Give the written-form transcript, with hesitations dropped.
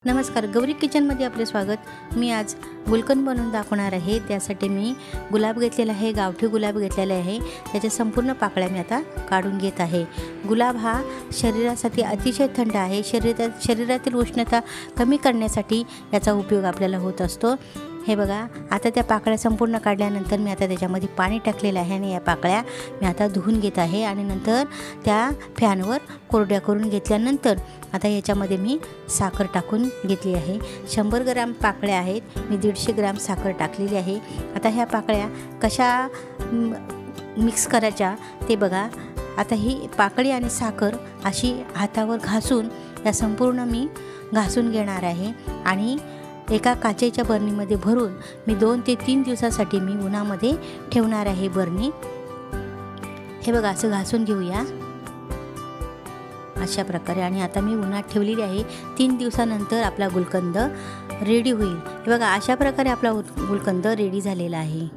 नमस्कार, गौरी किचनमध्ये आपले स्वागत। मी आज गुलकंद बनवून दाखवणार आहे। त्यासाठी मी गुलाब घेतलेला आहे, गावठी गुलाब घेतलेला आहे। त्याच्या संपूर्ण पाकळ्या मी आता काढून घेत आहे। गुलाब हा शरीरासाठी अतिशय थंड आहे। शरीरातील उष्णता कमी करण्यासाठी याचा उपयोग आपल्याला होत असतो। हे बघा, आता त्या पाकळ्या संपूर्ण काढल्यानंतर मी आता त्याच्यामध्ये पाणी टाकलेलं आहे आणि या पाकळ्या मी आता धुवून घेत आहे आणि नंतर त्या फॅनवर कोरड्या करून घेतल्यानंतर आता याच्यामध्ये मी साखर टाकून घेतली आहे। 100 ग्राम पाकळ्या आहेत, मी 150 ग्राम साखर टाकलेली आहे। आता ह्या पाकळ्या कशा मिक्स करायच्या ते बघा। आता ही पाकळी आणि साखर अशी हातावर घासून या संपूर्ण मी घासून घेणार आहे आणि एका काचेच्या बरणीमध्ये भरून मी 2 ते 3 दिवसासाठी मी उन्हामध्ये ठेवणार आहे बरणी। हे बघा, असं घासून घेऊया अशा प्रकारे आणि आता मी उन्हात ठेवलेली आहे। 3 दिवसानंतर आपला गुलकंद रेडी होईल। हे बघा, अशा प्रकारे आपला गुलकंद रेडी झालेला आहे।